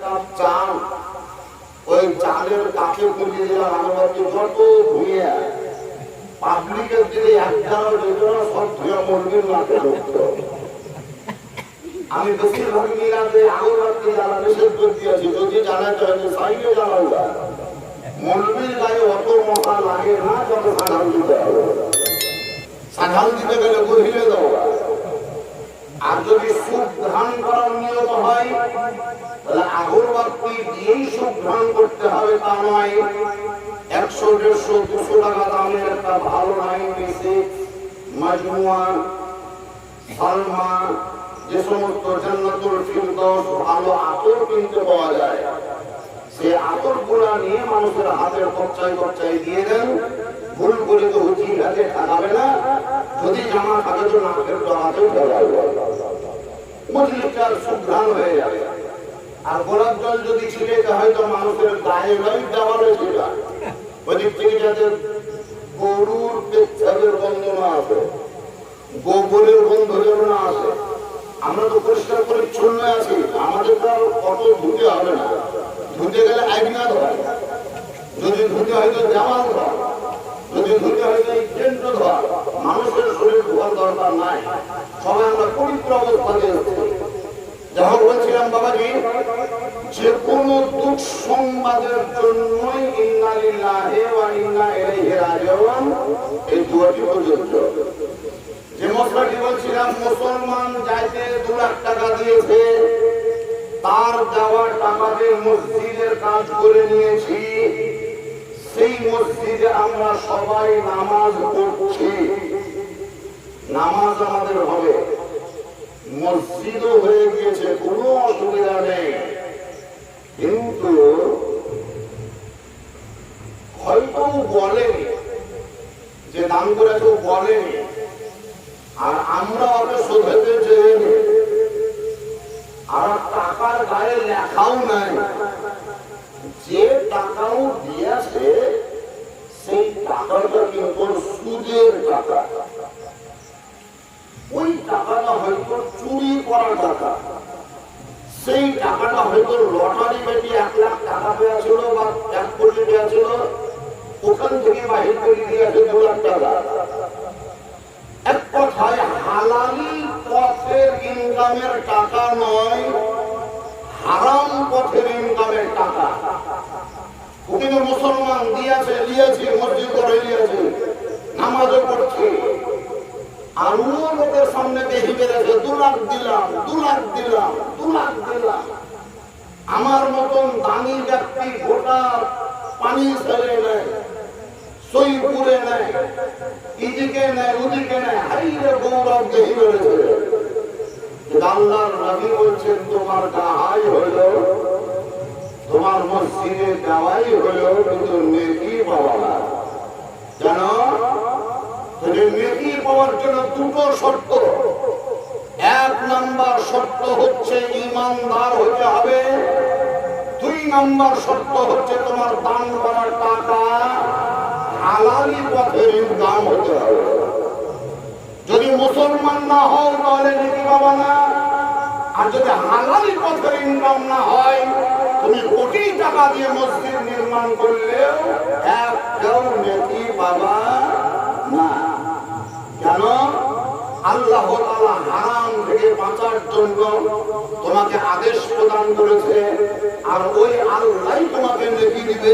Cup চাল, ওই চালের কাছে পুড়িয়ে দিলাম আগরবাতি যত ধুয়ে পাবলিকের দিকে একটাও যোজনা সব ধুয়ে মন্দির মাঠে ঢুকতো। আমি বেশিরভাগ মিলাতে আগরবাতি জ্বালা নিষেধ করে দিয়েছি, যদি জানাতে হয় যে সাইডে জ্বালাও না, মন্দির গায়ে অত মশা লাগে না যত সাধারণ দিতে হবে। সাধারণ দিতে গেলে গহিলে দেওয়া। আর যদি সুখ ধান করার নিয়ত হয় তাহলে আগরবাতি দিয়েই সুখ ধান করতে হবে তা নয়। 100, 150, 200 টাকা দামের একটা ভালো 96 মাজমুয়া, সালমা, যে সমস্ত জান্নাতুল ফিরদৌস ভালো আতর কিনতে পাওয়া যায়, সে আতর গুলা নিয়ে মানুষের হাতের খরচায় দিয়ে দেন। ভুল করে তো হুচি হাতে ঠাকাবে না, যদি জামা থাকে তো নাকের ডগাতেও ঢালাবে, মজলিসটার সুঘ্রাণ হয়ে যাবে। আর গোলাপ জল যদি ছিটে হয়তো মানুষের গায়ে নয় দেওয়ালে ছিটা, ওই দিক থেকে যাতে গরুর পেচ্ছাপের গন্ধ না আসে, গোবরের গন্ধ যেন না আসে। আমরা তো পরিষ্কার পরিচ্ছন্ন আছি, আমাদের তো কত ধুতে হবে না। ধুতে গেলে আইনা ধরে, যদি ধুতে হয়তো দেওয়াল ধর, যদি ধুতে হয়তো এই কেন্দ্র ধর, মানুষের শরীর ধোয়ার দরকার নাই। সবাই আমরা পবিত্র অবস্থাতে যখন বলছিলাম বাবাজি, যে কোন দুঃসংবাদের জন্যই ইন্না লিল্লাহি ওয়া ইন্না ইলাইহি রাজিউন এই দুয়াটি প্রযোজ্য। যে মশলাটি বলছিলাম, মুসলমান যাইতে 2 লাখ টাকা দিয়েছে, তার দেওয়া টাকাতে মসজিদের কাজ করে নিয়েছি। সেই মসজিদে আমরা সবাই নামাজ পড়ছি, নামাজ আমাদের হবে, মসজিদও হয়ে গিয়েছে, কোনো অসুবিধা নেই। কিন্তু হয়তো বলেনি যে দান করেছে, বলেনি, আর আমরা ওকে শোধাতে চাইনি, আর টাকার গায়ে লেখাও নাই। যে টাকাও দিয়েছে সেই টাকাটা কিন্তু সুদের টাকা, ওই টাকাটা হয়তো চুরি করা টাকা, সেই টাকাটা হয়তো লটারি বেটি 1 লাখ টাকা পেয়েছিল বা 1 কোটি পেয়েছিল, ওখান থেকে বাহির করে দিয়েছে 2 লাখ টাকা। এক কথায় হালালি পথের ইনকামের টাকা নয়, হারাম পথের ইনকামের টাকা। কিন্তু মুসলমান দিয়েছে, মসজিদ করে দিয়েছে, নামাজও পড়ছে, আর লোকের সামনে দেখি বেড়েছে 2 লাখ দিলাম, 2 লাখ দিলাম, 2 লাখ দিলাম। আমার মতন দামি ব্যক্তি গোটা পানি ছেড়ে নেয়, সই পুরে নেয়, এদিকে নেয় ওদিকে নেয়, হাইরে গৌরব দেখি বেড়েছে। আল্লাহর নবী বলছেন, তোমার গাহাই হইল, তোমার মসজিদে দেওয়াই হইল, কিন্তু নেকি পাওয়া না। কেন? নেকি পাওয়ার জন্য 2টো শর্ত। 1 নাম্বার শর্ত হচ্ছে ঈমানদার হতে হবে, 2 নাম্বার শর্ত হচ্ছে তোমার দান করার টাকা হালালি পথের ইনকাম হতে হবে। যদি মুসলমান না হও তাহলে নেকি পাবা না, আর যদি হালালি পথের ইনকাম না হয়, তুমি কোটি টাকা দিয়ে মসজিদ নির্মাণ করলেও একটাও নেকি পাবা না। কেন? আল্লাহ তাআলা হারাম থেকে বাঁচার জন্য তোমাকে আদেশ প্রদান করেছে, আর ওই আল্লাহই তোমাকে নেকি দিবে।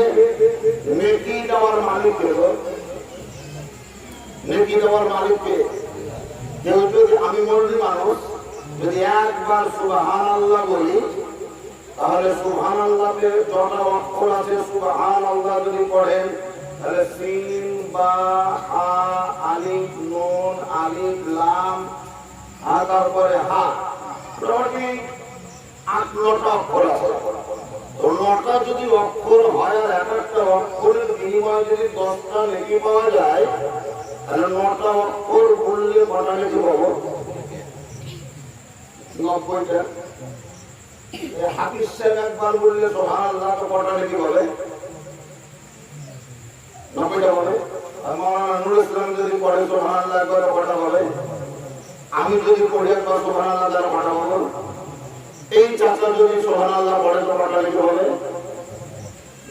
নেকি দেওয়ার মালিক কে? নেকি দেওয়ার মালিককে? কেউ যদি, আমি মরলি মানুষ, যদি একবার সুবহানাল্লাহ বলি, তাহলে সুবহানাল্লাহতে যত অক্ষর আছে সুবহানাল্লাহ যদি পড়েন, তাহলে সিন বা হা, আলিফ নুন, আলিফ লাম, আর তারপরে হা, মোটামুটি 8-9টা অক্ষর আছে। তো 9টা যদি অক্ষর হয়, আর একটা অক্ষরের বিনিময়ে যদি 10টা নেকি পাওয়া যায়, তাহলে 9টা অক্ষর বললে কটা নেকি পাবো? 90টা। হাফিজ সাহেব একবার বললে সুবহানাল্লাহ তো কটা নেকি বলে? 90টা বলে। আর মাওলানা নুরুল ইসলাম যদি পড়ে সুবহানাল্লাহ করে কটা বলে? আমি যদি পড়ি একবার সুবহানাল্লাহ দ্বারা কটা বলবো? এই চাচা যদি সুবহানাল্লাহ পড়ে তো কটা নাকি বলে?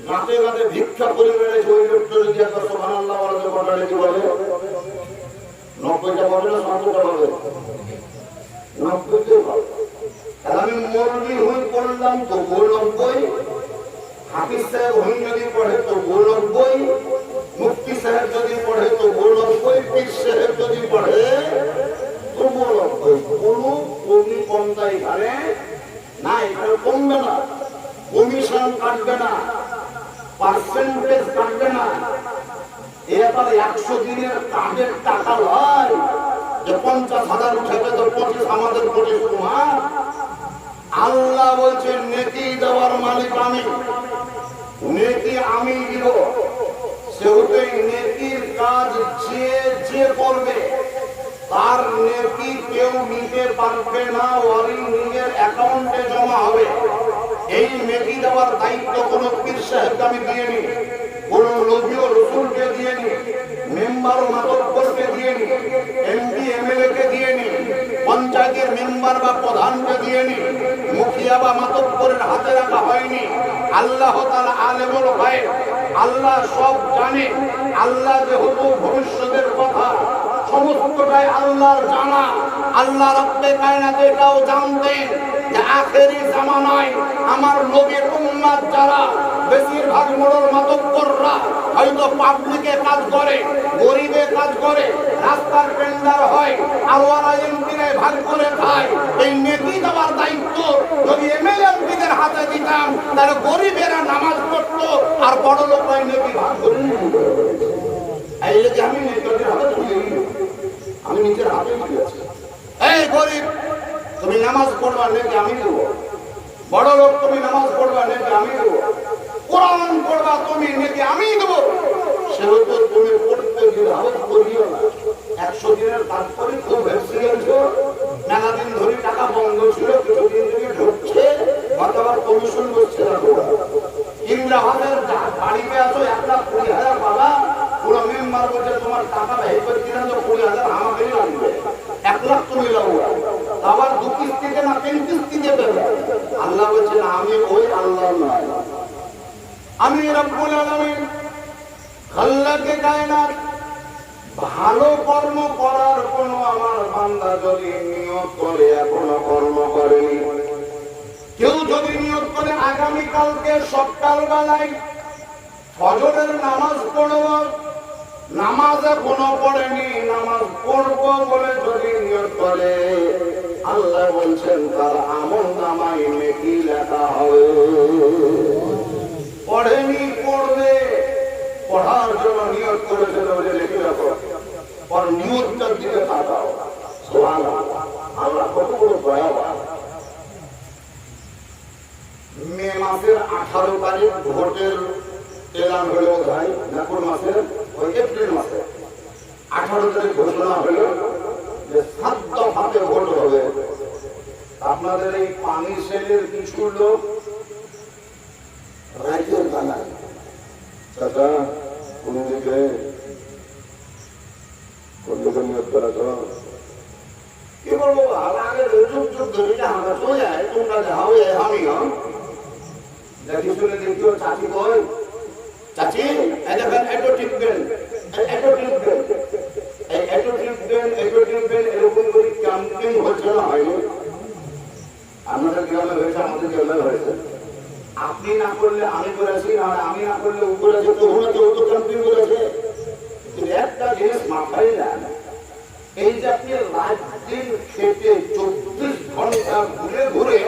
গাতে গাতে ভিক্ষা করে বেড়েছে ওই লোকটা যদি একটা সুবহানাল্লাহ বলে ঘটনা নাকি বলে? 90টা বলে না 70টা বলে? 90টা বলে। আমি মৌলবি হয়ে পড়লাম তো 90, হাফিজ সাহেব হই যদি পড়ে তো 90, মুফতি সাহেব যদি পড়ে তো 90, পীর সাহেব যদি পড়ে তো 90। কোন কমি কমতা এখানে না, এখানে কমবে না, কমিশন কাটবে না, পার্সেন্টেজ কাটবে না। এবার 100 দিনের কাজের টাকা হয় যে 50,000 উঠেছে তো 25 আমাদের 25 তোমার। আল্লাহ বলছেন নেকি দেওয়ার মালিক আমি, নেকি আমি দিব। সেহেতু নেকির কাজ যে করবে তার নেকি কেউ নিতে পারবে না, ওরই নিজের অ্যাকাউন্টে জমা হবে। এই নেকি দেওয়ার দায়িত্ব কোন পীর সাহেবকে আমি দিয়ে নি, কোন নবী ও রাসূলকে দিয়ে নি, মেম্বার ও মাতব্বরকে দিয়ে নি, এমপি এমএলএ কে দিয়ে নি, পঞ্চায়েতের মেম্বার বা প্রধানকে দিয়ে নি, মুখিয়া বা মাতব্বরের হাতে রাখা হয়নি। আল্লাহ তাআলা আলেমুল গায়ব, আল্লাহ সব জানে। আল্লাহ যেহেতু ভবিষ্যতের কথা সমস্তটাই আল্লাহর জানা। আল্লাহ রব্বে কায়নাত এটাও জানতেন যে আখেরি জামানায় আমার নবীর উম্মত যারা বেশিরভাগ মোড়ল মাতব্বররা হয়তো পাবলিকে কাজ করে, গরিবে কাজ করে, রাস্তার টেন্ডার হয়, আর ওরা এমপিরে ভাগ করে খায়। এই নেকি দেওয়ার দায়িত্ব যদি এমএলএ এমপিদের হাতে দিতাম তাহলে গরিবেরা নামাজ পড়তো আর বড় লোকরাই নেকি ভাগ করে নিত। এই যে আমি নেকিদের হাতে তুলে দিই, আমি নিজের হাতে দিয়েছি। এই গরিব তুমি নামাজ পড়বা নেকি আমি দেবো, বড় লোক তুমি নামাজ পড়বা নেকি আমি দেবো, কোরআন পড়বা তুমি নেকি আমি দেবো। সেহেতু তুমি পড়তে দ্বিধাবোধ করিও না। 100 দিনের কাজ করে খুব ভ্যাকসিনেছ, মেলা দিন ধরে টাকা বন্ধ ছিল, কিছুদিন থেকে ঢুকছে, অথবা কমিশন করছে না। ইন্দ্রাহাদের বাড়িতে আছো 1,20,000 পাবা, পুরো মেম্বার বলছে তোমার টাকা ব্যয় করে দিলেন তো 20,000 আমাকে লাগবে, 1 লাখ তুমি লাগবে, আবার 2 কিস্তিতে না 3 কিস্তিতে দেবে। আল্লাহ বলছে না, আমি ওই আল্লাহ নয়, আমি রব্বুল আলামিন খাল্লাকে কায়নাত। ভালো কর্ম করার কোন আমার বান্দা যদি নিয়ত করে এখনো কর্ম করেনি, কেউ যদি নিয়ত করে আগামীকালকে সকালবেলায় ফজরের নামাজ পড়ব, নামাজ এখনো পড়েনি, নামাজ পড়ব বলে যদি নিয়ত করে, আল্লাহ বলছেন তার আমল নামায় নেকি লেখা হবে। পড়েনি, পড়বে, পড়ার জন্য নিয়ত করেছিল বলে লিখে রাখো, আর নিয়তটার দিকে তাকাও। সুবহানাল্লাহ, আল্লাহ কত বড় দয়াবান। মে মাসের 18 তারিখ ভোটের এলান হলো, ভাই না কোন মাসে, ওই এপ্রিল মাসে 18 তারিখ ঘোষণা হলো যে 7 দফাতে ভোট হবে। আপনাদের এই পানি সেলের কিছু লোক রাজ্যের বানায়, চাচা কোন দিকে নিয়োগ করা তো কি বলবো, আগে যুগ যুগ ধরে আমরা চলে যায়, তোমরা যাও আমি দেখি শুনে দেখিও। চাচি কই, চাচি দেখেন এটো টিপবেন, এটো টিপবেন, এই এটো টিপবেন, এটো টিপবেন, এরকম করে ক্যাম্পেইন হচ্ছে না, হয়নি? আপনাদের গ্রামে হয়েছে, আমাদের গ্রামে হয়েছে। আপনি না করলে আমি করেছি, না আমি না করলে ও করেছে, তো ওরা কেউ তো ক্যাম্পেইন করেছে। একটা জিনিস মাথায় নেন, এই যে আপনি রাত দিন খেটে 24 ঘন্টা ঘুরে ঘুরে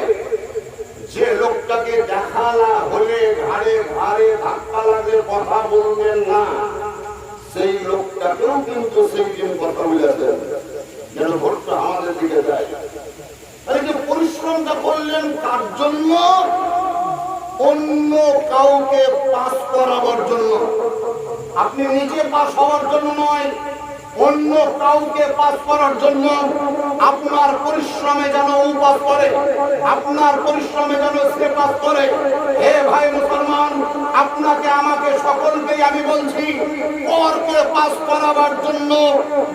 যে লোকটাকে দেখালা হলে ঘাড়ে ঘাড়ে ধাক্কা লাগে কথা বলবেন না, সেই লোকটাকেও কিন্তু সেই দিন কথা বলেছেন যেন ভোটটা আমাদের দিকে যায়। এই যে পরিশ্রমটা করলেন কার জন্য? অন্য কাউকে পাস করাবার জন্য। আপনি নিজে পাস হওয়ার জন্য নয়, অন্য কাউকে পাস করার জন্য আপনার পরিশ্রমে যেন উপাস করে, আপনার পরিশ্রমে যেন সে পাস করে। হে ভাই মুসলমান, আপনাকে আমাকে সকলকেই আমি বলছি, পরকে পাস করাবার জন্য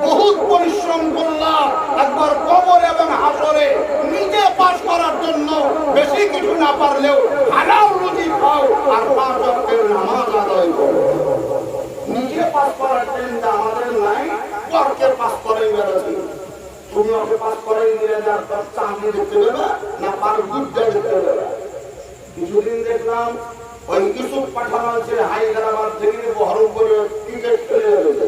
বহুত পরিশ্রম করলাম, একবার কবর এবং হাসরে নিজে পাস করার জন্য বেশি কিছু না পারলেও হালাল রুজি খাও আর 5 ওয়াক্তের নামাজ আদায় করো। নিজে পাস করার চিন্তা আমাদের নাই, পরকে পাস করাই বেড়াচ্ছি। তুমি ওকে পাস করাই দিলে যার তার চাকরি দেখতে দেবে না পার গুড্ডা দেখতে দেবে। কিছুদিন দেখলাম ওই ইউসুফ পাঠান আছে হায়দ্রাবাদ থেকে বহরমপুরে ক্রিকেট খেলে যাবে।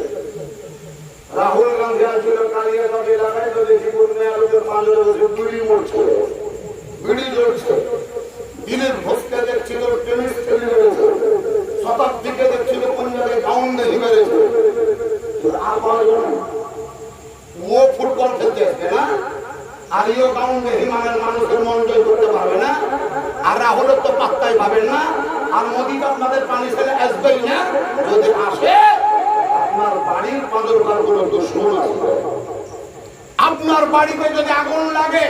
রাহুল গান্ধী ছিল কালিয়াচক এলাকায়, তো দেখি লোকের পাঁচরে বসে বিড়ি মরছে, বিড়ি জ্বলছে। দিনের ভোজকে দেখছিল টেনিস খেলে বেড়েছে, শতাব্দীকে দেখছিল কোন জায়গায় গাউন্ড দেখে বেড়েছে। ও ফুটবল খেলতে আসবে না, আর ইও গাউন্ড দেখে মানুষের মন জয় করতে পারবে না, আর রাহুলের তো পাত্তাই পাবেন না, আর মোদী তো আপনাদের পানি ছেড়ে আসবেই না। যদি আসে আপনার বাড়ির পাঁদরকার কোনো দুশ্মন আসবে। আপনার বাড়িতে যদি আগুন লাগে,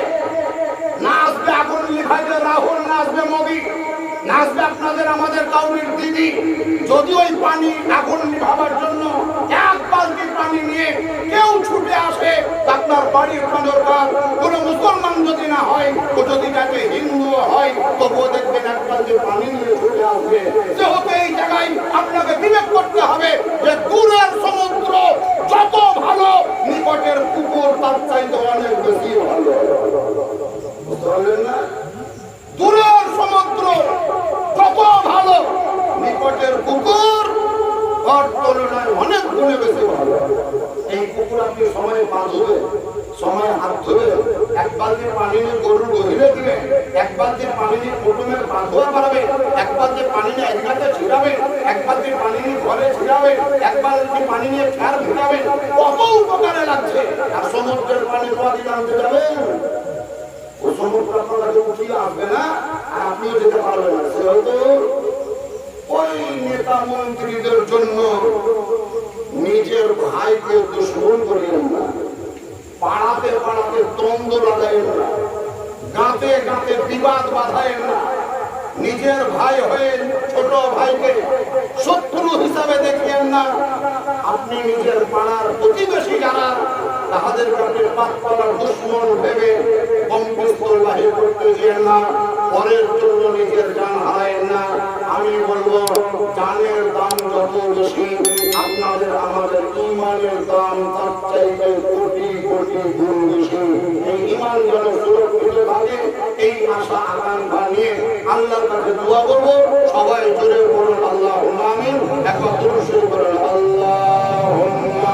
না আসবে আগুন লিখাইতে রাহুল, না আসবে মোদী, না আসবে আপনাদের আমাদের কাউরির দিদি। যদি ওই পানি আগুন নিভাবার জন্য 1 বালতি পানি নিয়ে কেউ ছুটে আসে, আপনার বাড়ির পাঁদরকার কোন মুসলমান যদি না হয়, ও যদি তাকে হিন্দু হয়, তবুও দেখবেন 1 বালতি পানি নিয়ে ছুটে আসবে। যেহেতু এই জায়গায় আপনাকে বিবেক করতে হবে যে দূরের সমুদ্র যত ভালো, নিকটের কুকুর তার চাইতে অনেক বেশি ভালো। বুঝতে পারলেন না? দূরের সমুদ্র যত ভালো, নিকটের কুকুর তার তুলনায় অনেক গুণে বেশি ভালো। এই কুকুর আপনি সময় পা ধুবে, সময় হাত ধুবে, 1 বালতি পানি নিয়ে গরুর গহিরে দিবে, 1 বালতি পানি নিয়ে কুটুমের পা ধোয়া করাবে, 1 বালতি পানি নিয়ে এদিকে ছিটাবে, 1 বালতি পানি নিয়ে ঘরে ছিটাবে, 1 বালতি পানি নিয়ে ফের ভিটাবে। কত উপকারে লাগছে। আর সমুদ্রের পানি ধোয়া দিতে আনতে যাবে, ও সমুদ্র আপনার কাছে উঠিয়ে আসবে না, আর আপনিও যেতে পারবেন না। সে হয়তো ওই নেতা মন্ত্রীদের জন্য নিজের ভাইকে দুশ্মন করিলেন না, পাড়াতে পাড়াতে দ্বন্দ্ব লাগাইলেন না, গাঁতে গাঁতে বিবাদ বাঁধাইলেন না। নিজের ভাই হয়ে ছোট ভাইকে শত্রু হিসাবে দেখেন না। আপনি নিজের পাড়ার প্রতিবেশী যারা, তাহাদের কাছে পাতপাড়ার দুশ্মন ভেবে কম্পিস্তর বাহির করতে যেন না, পরের জন্য নিজের জান হারায়েন না। আমি বলবো, জানের দাম যত বেশি, আপনাদের আমাদের ইমানের দাম তার চাইতে কোটি কোটি গুণ বেশি। এই ইমান যেন সুরক্ষিত থাকে, এই আশা আকাঙ্ক্ষা নিয়ে আল্লাহর কাছে দোয়া করবো। সবাই জোরে বলুন আল্লাহুম্মা আমিন। একবার দুরূদ শরীফ পড়ুন, আল্লাহুম্মা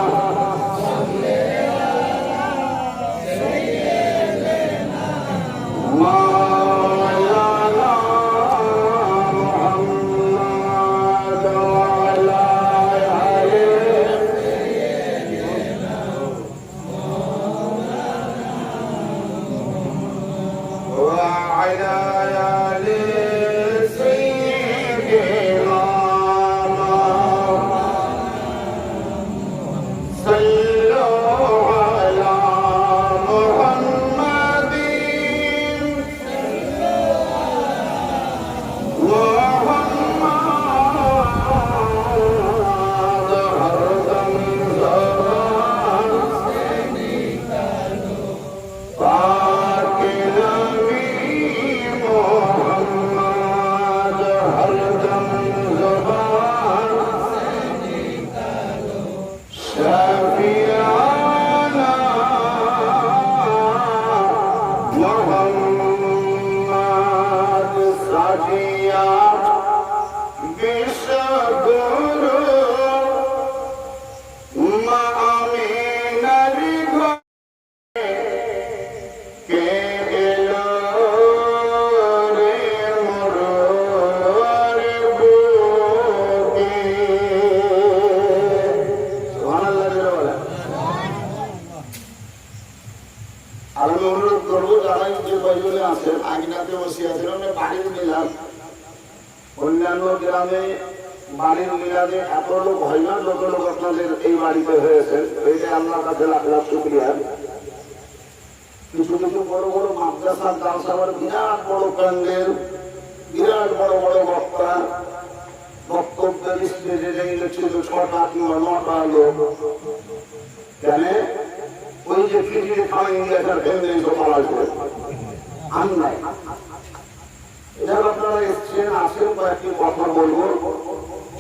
অন্যান্য গ্রামে বাড়ির মিলাদে এত লোক হয় না, যত লোক আপনাদের এই বাড়িতে হয়েছে, এইটা আল্লাহর কাছে লাখ লাখ শুকরিয়া। কিছু কিছু বড় বড় মাদ্রাসার দালসাবার বিরাট বড় প্যান্ডেল, বিরাট বড় বড় বক্তা, বক্তব্যের স্টেজে ছিল 6টা কিংবা 9টা লোক। কেন? ওই যে খিচুড়ি খাওয়া ইংরেজার ফেলে সকাল আসবে আর নাই। এটা আপনারা এসছেন, আসেন, কয়েকটি কথা বলবো,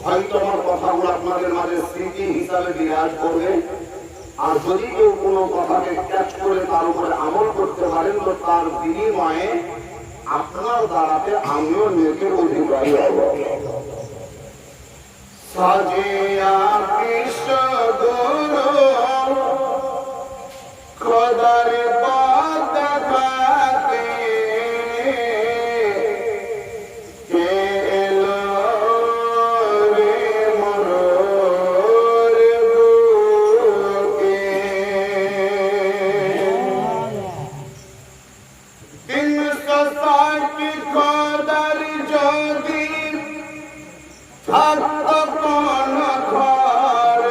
হয়তো আমার কথাগুলো আপনাদের মাঝে স্মৃতি হিসাবে বিরাজ করবে। আর যদি কেউ কোনো কথাকে ক্যাচ করে তার উপরে আমল করতে পারেন, তো তার বিনিময়ে আপনার দ্বারাতে আমিও নেকের অধিকারী হব। সাজিয়া কৃষ্ণ গুরু খোদার পথ দেখাতে কে এলো রে মোর বুকে। 360 খোদার যদি থাকতো কোন ঘর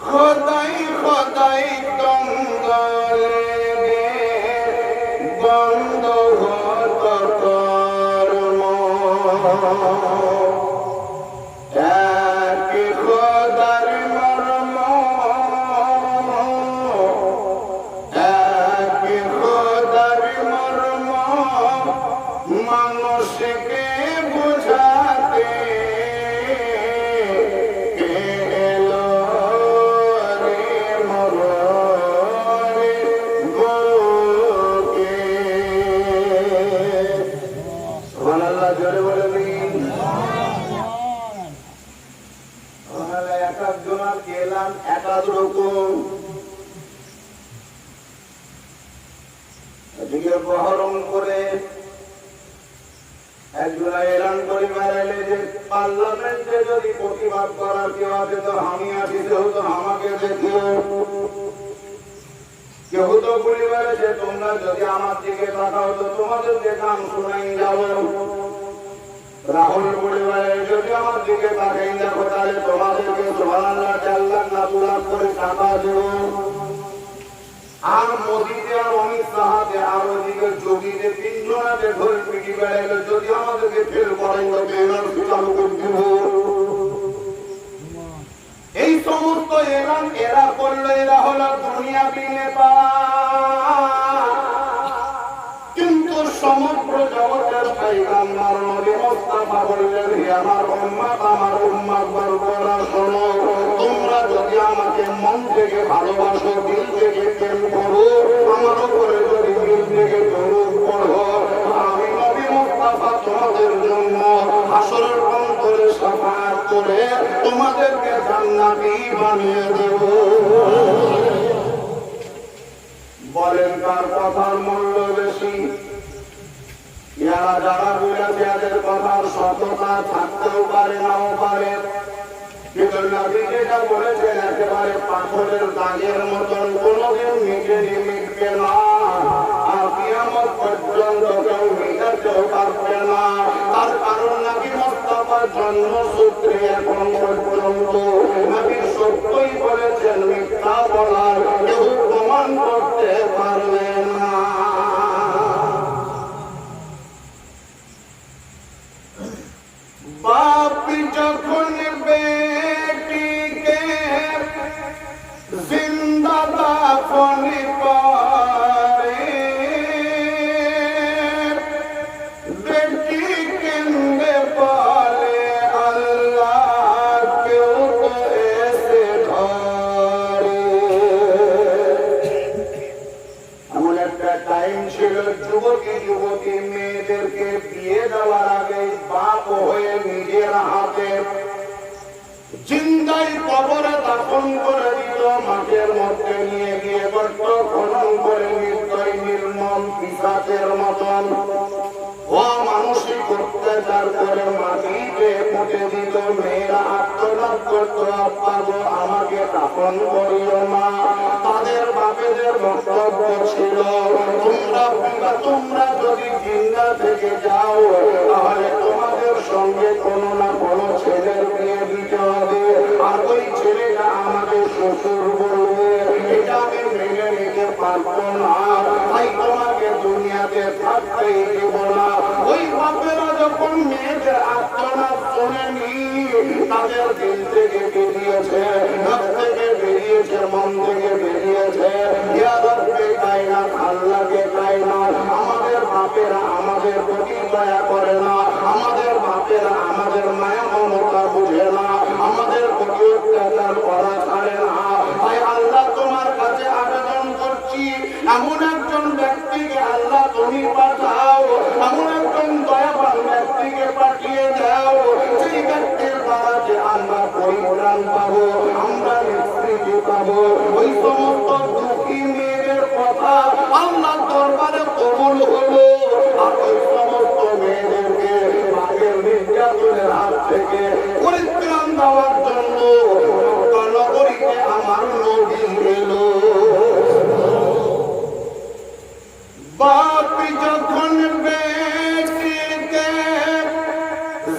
খোদাই খোদাই দঙ্গলে বন্ধ হতো কর্ম। এক খোদার মর্ম, এক খোদার মর্ম মানুষকে বুঝাতে কে এলো রে মোর বুকে। সুবহানাল্লাহ, জোরে বলে দিন। এক একজনের কেলাম এক এক রকম। এদিকে বহরম করে একজনা এলান করে বেড়াইলে যে পার্লামেন্টে যদি প্রতিবাদ করার কেউ আছে তো আমি আছি, যেহেতু আমাকে দেখিও। কেউ তো বলে বেড়েছে তোমরা যদি আমার দিকে তাকাও তো তোমাদেরকে গান শোনাই যাব। রাহুল বলে বেড়ে যদি আমার দিকে তাকাই দেখো তাহলে তোমাদেরকে সুবহানাল্লাহ 4 লাখ না 2 লাখ করে টাকা দেব। আর মোদীতে আর অমিত শাহতে আর ওদিকে যোগীতে 3 জনাকে ধরে পিটি বেড়াইলে যদি আমাদেরকে ফেল করেন তো চালু করে দিব। এই সমস্ত এলান এরা করলো, এরা হলো দুনিয়াবি নেতা। কিন্তু সমগ্র জগতের পয়গম্বর নবী মুস্তাফা বললেন, হে আমার উম্মত, আমার বর্গরা শোনো, তোমরা যদি আমাকে মন থেকে ভালোবাসো, দিল থেকে প্রেম করো, আমার উপরে যদি দিল থেকে দরুদ পড়ো, আমি নবী মুস্তাফা তোমাদের জন্য হাসরের অন্তরে শাফাআত করে তোমাদেরকে জান্নাতি বানিয়ে দেব। বলেন কার কথার মূল্য বেশি? যারা বলেছে এদের কথার সততা থাকতেও পারে নাও পারে, কিন্তু নবী যেটা বলেছেন একেবারে পাথরের দাগের মতন কোনোদিন মিটবে না, আর কিয়ামত পর্যন্ত কেউ মিটাতেও পারবে না। তার কারণ নবী মুস্তাফার জন্মসূত্রে এখন পর্যন্ত নবী সত্যই বলেছেন, মিথ্যা বলার কেউ প্রমাণ করতে পারবে না। বাপ যখন বেটিকে জিন্দা দাফন করে, বেটি কেন্দে বলে আল্লাহ কেউ তো এসে ধরে। এমন একটা টাইম ছিল যুবতী মেয়েদেরকে বিয়ে দেওয়ার আগে বাপ হয়ে নিজের হাতে জিন্দাই কবরে দাফন করে দিল, মাঠের মধ্যে নিয়ে গিয়ে গর্ত খনন করে নির্দয় নির্মম পিশাচের মতন অমানুষিক অত্যাচার করে মাটিতে পুঁতে দিত। মেয়েরা আত্মনাদ করতো, আব্বা গো আমাকে দাফন করিও না। তাদের বাপেদের বক্তব্য ছিল, তোমরা বিগত তোমরা যদি জিন্দা থেকে যাও তাহলে তোমাদের সঙ্গে কোনো না কোনো ছেলের বিয়ে দিতে হবে, আর ওই ছেলেটা আমাদের শ্বশুর বলবে, এটা আমি মেনে নিতে পারবো না, তাই তোমাকে দুনিয়াতে থাকতেই দেব না। ওই বাপেরা যখন মেয়েদের আত্মনাদ শোনেনি, তাদের দিল থেকে বেরিয়েছে, নাক থেকে বেরিয়েছে, মন থেকে বেরিয়েছে, আল্লাহকে পায় না। আমাদের বাপেরা আমাদের প্রতি দয়া করে না, আমাদের বাপেরা আমাদের মায়া মমতা বুঝে না, আমাদের প্রতি অত্যাচার করা ছাড়ে না। তাই আল্লাহ তোমার কাছে আবেদন করছি, এমন একজন ব্যক্তিকে আল্লাহ তুমি পাঠাও, এমন একজন দয়াবান ব্যক্তিকে পাঠিয়ে দাও, সেই ব্যক্তির দ্বারা যে আমরা পরিত্রাণ পাবো, আমরা নিষ্কৃতি পাবো। ওই সমস্ত দুঃখী মেয়েদের কথা আল্লাহ দরবারে কবুল হলো, আর ওই সমস্ত মেয়েদেরকে বাঘের নির্যাতনের হাত থেকে পরিত্রাণ দেওয়ার জন্য নগরীতে আমার নবী এলো। বাপ যখন বেটিকে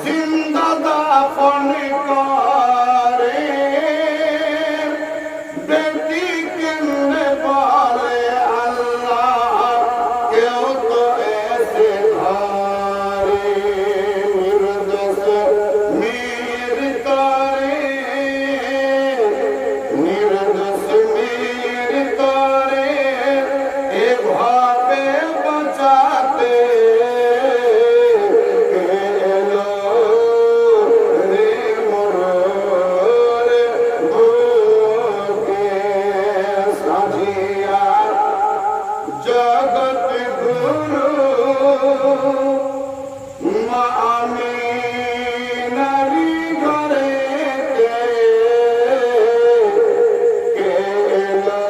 জিন্দা দাফন করে, বেটি কেমনে বলে আল্লাহ কেউ তো এসে ধরে, নির্দোষ মেয়ের করে, নির্দোষ মেয়ের করে এভাবে বাঁচাতে এলো রে মোর বুকে সাজিয়া জগৎ গুরু মা আমিনারি ঘরেতে এলো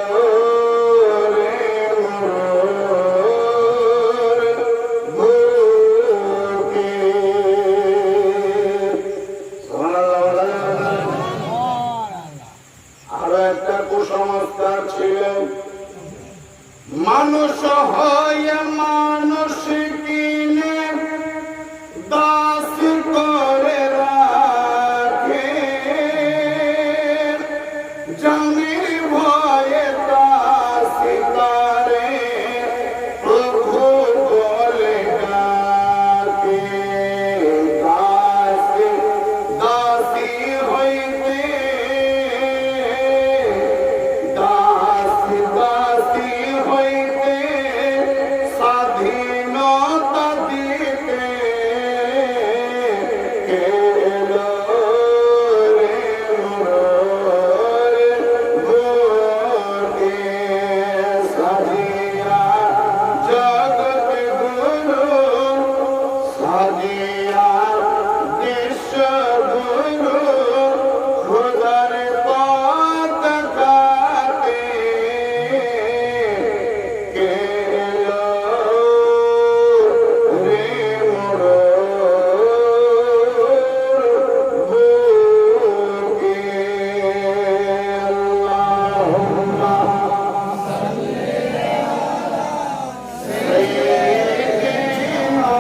রে মোর বুকে। আরো একটা কুসংস্কার ছিল, মানুষ হয় মানুষ কিনে দাস করে রাখে, জমির ভয়ে দাস করে প্রভু বলে ডাকে, দাস দাসী হইতে দাস দাসী হইতে স্বাধীনতা দিতে এলো রে মোর বুকে সাজিয়া জগৎ গুরু, সাজিয়া বিশ্ব গুরু, খোদার পতাকাতে এলো রে মোর বুকে। আল্লাহুম্মা সাইয়্যিদিনা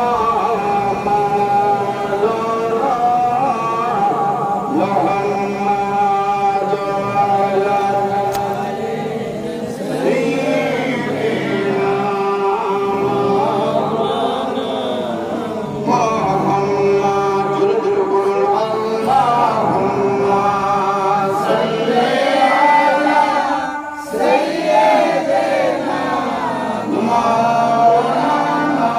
মাওলানা মুহাম্মাদ ওয়া আলা সাইয়্যিদিনা মুহাম্মাদ। জোরে জোরে বলুন আল্লাহুম্মা সাল্লি আলা সাইয়্যিদিনা মাওলানা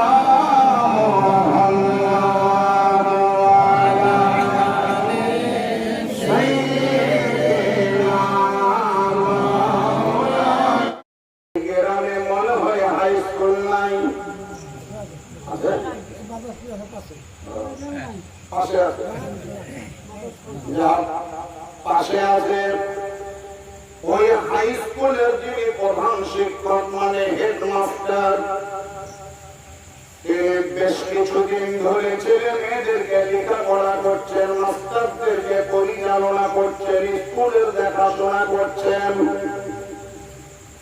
মুহাম্মাদ ওয়া আলা সাইয়্যিদিনা মাওলানা। গ্রামে মনে হয় হাই স্কুল নাই, আছে? পাশে আছে, যা পাশে আছে। ওই হাই স্কুলের যিনি প্রধান শিক্ষক মানে হেডমাস্টার, তিনি বেশ কিছুদিন ধরে ছেলে মেয়েদেরকে লেখাপড়া করছেন, মাস্টারদেরকে পরিচালনা করছেন, স্কুলের দেখাশোনা করছেন।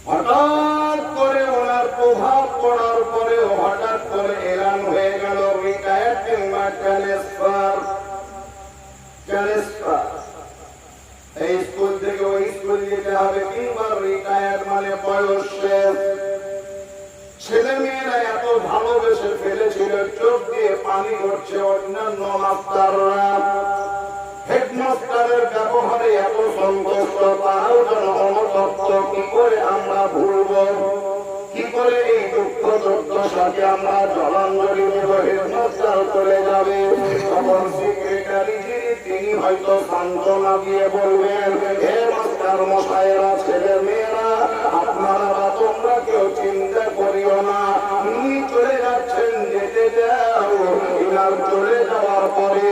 হঠাৎ করে ওনার প্রভাব পড়ার পরে দিচ্ছে অন্যান্য মাস্টাররা। হেডমাস্টারের ব্যবহারে এত সন্তুষ্ট, তারাও যেন অনুতপ্ত। কি করে আমরা ভুলব, কি করে এই দুঃখ দুর্দশাকে আমরা জলাঞ্জলি দেব? হেডমাস্টার চলে যাবে, তখন সেক্রেটারি যিনি তিনি হয়তো সান্ত্বনা দিয়ে বলবেন, হে মাস্টার মশাইরা, ছেলে মেয়েরা, আপনারা বা তোমরা কেউ চিন্তা করিও না, উনি চলে যাচ্ছেন, যেতে দাও। ইনার চলে যাওয়ার পরে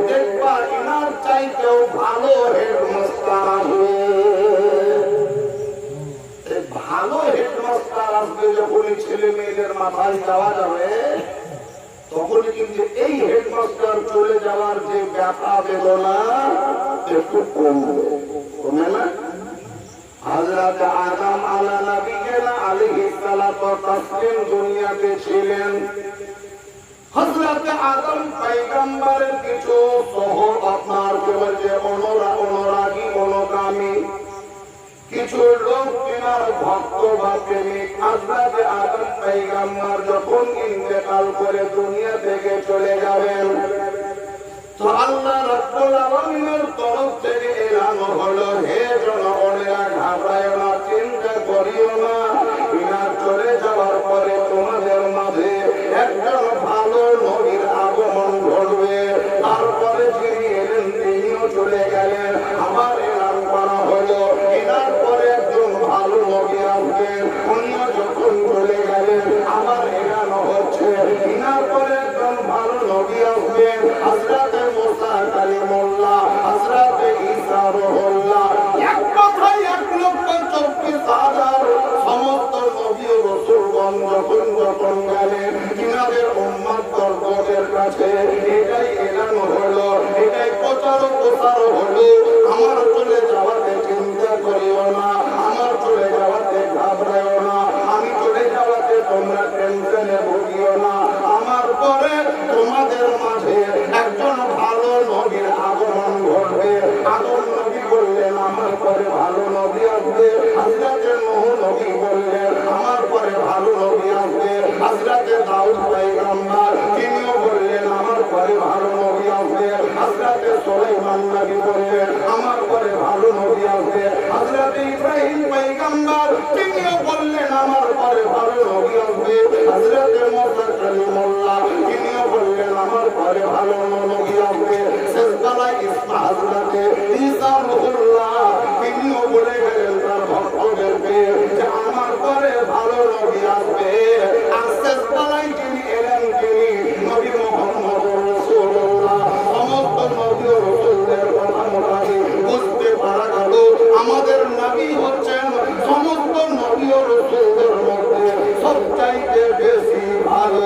দেখবা ইনার চাইতেও ভালো হেডমাস্টার আসবে। ভালো হেডমাস্টার আসবে যখনই ছেলে মেয়েদের মাথায় যাওয়া যাবে, তখনই কিন্তু এই হেডমাস্টার চলে যাওয়ার যে ব্যথা বেদনা একটু কমবে না? হযরত আদম আলা নবিয়িনা আলাইহিস সালাতু ওয়াস তাসলিম দুনিয়াতে ছিলেন। হযরত আদম পয়গম্বরের কিছু আপনার কেবল যে অনুরাগী অনুগামী কিছু লোক তিনার ভক্ত বা প্রেমিক। হযরত আদম পয়গম্বর যখন ইন্তেকাল করে দুনিয়া থেকে চলে যাবেন, তো আল্লাহ রাব্বুল আলামিনের তরফ থেকে এলান হলো, হে জনগণেরা, ঘাবড়ায় না, চিন্তা করিও না, ইনার চলে যাওয়ার পরে তোমাদের মাঝে একজন ভালো নবীর আগমন ঘটবে। তারপরে যিনি এলেন তিনিও চলে গেলেন, আবার এলান করা হলো, ইনার পরে একজন ভালো নবী আসবেন, উনিও যখন চলে গেলেন আবার এলান হচ্ছে, ইনার পরে একজন ভালো নবী আসবেন, হযরত মুসা কালিমুল্লাহ, হযরত ঈসা রূহুল্লাহ। এক কথায় 1,24,000 সমস্ত নবী ও রাসূলগণ যখন গেলেন তিনাদের উম্মত বর্গদের কাছে, এটাই এলান হলো, এটাই প্রচার প্রসার হলো, আমার চলে যাওয়াতে চিন্তা করিও না, আমার চলে যাওয়াতে ঘাবড়াইও না, আমি চলে যাওয়াতে তোমরা টেনশনে ভুগিও না, আমার পরে তোমাদের মাঝে একজন ভালো নবীর আগমন ঘটবে। আদম নবী বললেন, আমার পরে ভালো নবী আসবে। হযরত নূহ নবী বললেন, আমার পরে ভালো নবী আসবে। হযরত দাউদ পয়গম্বর তিনিও বললেন, আমার পরে ভালো নবী আসবে। হযরত সুলাইমান নবী বললেন, আমার পরে ভালো নবী আসবে। হযরত ইব্রাহিম পয়গম্বর তিনিও বললেন, আমার পরে ভালো নবী আসবে। হযরত মুসা কালিমুল্লাহ তিনিও বললেন, আমার পরে ভালো নবী আসবে। শেষবেলায় হযরত ঈসা রূহুল্লাহ তিনিও বলে গেলেন তার ভক্তদেরকে যে আমার পরে ভালো নবী আসবে। আর শেষবেলায় যিনি এলেন তিনি নবী মুহাম্মদ রাসূলুল্লাহ। সমস্ত নবী ও রাসূলদের কথা মোটামুটি বুঝতে পারা গেল, আমাদের নবী হচ্ছেন সমস্ত নবী ও রাসূলদের মধ্যে সবচাইতে বেশি ভালো।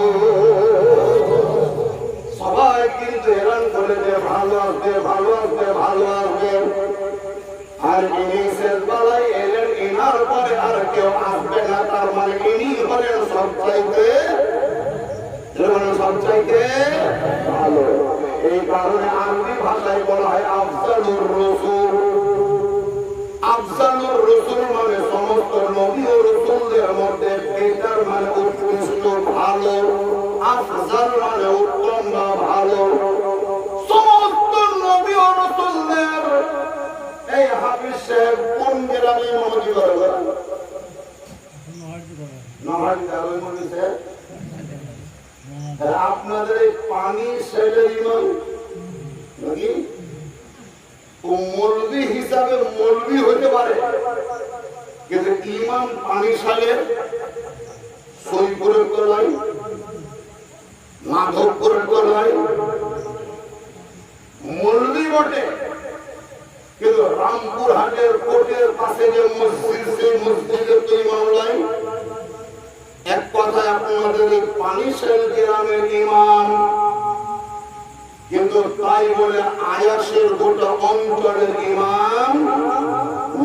সবাই কিন্তু এলান করে যে ভালো আসবে, ভালো আসবে, ভালো আসবে। আর ইনি শেষ বেলায় এলেন, ইনার পরে আর কেউ আসবে না, তার মানে ইনি হলেন সবচাইতে ভালো। এই কারণে আরবি ভাষায় বলা হয় আফজালুর রাসূল। আফজালুর রাসূল মানে সমস্ত নবী ও রাসূলদের মধ্যে বেটার মানে উৎকৃষ্ট, ভালো। আফজাল মানে উত্তম বা ভালো। সমস্ত নবী ও রাসূলদের এই হাফিজ সাহেব কোন গ্রামে মনোযোগ করবে? আপনাদের এই পানি সেলের ইমাম নাকি মৌলবি হিসাবে মৌলবি হতে পারে, কিন্তু ইমাম পানি সালের সৈপুরের তলায়, মাধবপুরের তলায় মৌলবি বটে, কিন্তু রামপুর হাটের কোর্টের পাশে যে মসজিদ, সেই মসজিদের তো ইমাম নাই। এক কথায় আপনাদের এই পানিশাল গ্রামের ইমাম, কিন্তু তাই বলে আয়াসের গোটা অঞ্চলের ইমাম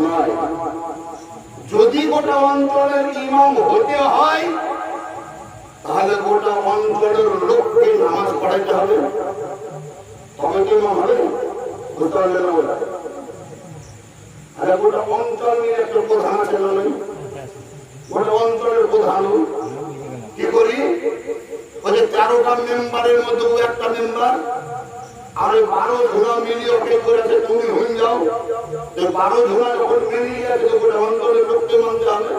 নয়। যদি গোটা অঞ্চলের ইমাম হতে হয় তাহলে গোটা অঞ্চলের লোককে নামাজ পড়াইতে হবে, তবে কি ইমাম হবে? গোটা অঞ্চল নিয়ে একটা প্রধান আছে না, গোটা অঞ্চলের প্রধান কি করি? 13 12টা মেম্বারের মধ্যে ও একটা মেম্বার, আর ওই 12 ঝোলা মিলিয়ে ওকে করেছে তুমি হয়ে যাও। তো 12 ঝোলা যখন মিলিয়ে গেছে গোটা অঞ্চলের লোককে মানতে হবে।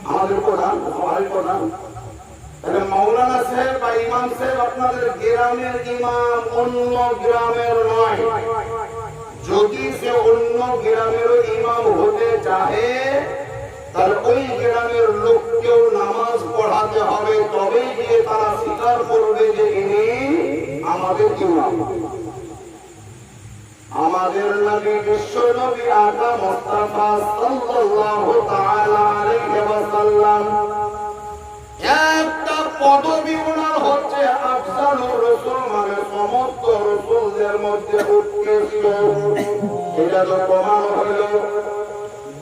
আমাদের প্রধান, সবাই প্রধান। তাহলে মৌলানা সাহেব বা ইমাম সাহেব আপনাদের গ্রামের ইমাম, অন্য গ্রামের নয়। যদি সে অন্য গ্রামের ইমাম হতে চাহে তাহলে ওই গ্রামের লোককেও নামাজ পড়াতে হবে, তবেই গিয়ে তারা স্বীকার করবে যে ইনি আমাদের ইমাম। আমাদের নবী, বিশ্ব নবী আকা মুস্তাফা সাল্লাল্লাহু তাআলা আলাইহি ওয়াসাল্লাম একটা পদবী ওনার হচ্ছে আফজালুর রাসূল, মানে সমস্ত রাসূলদের মধ্যে উৎকৃষ্ট। এটা তো প্রমাণ হলো।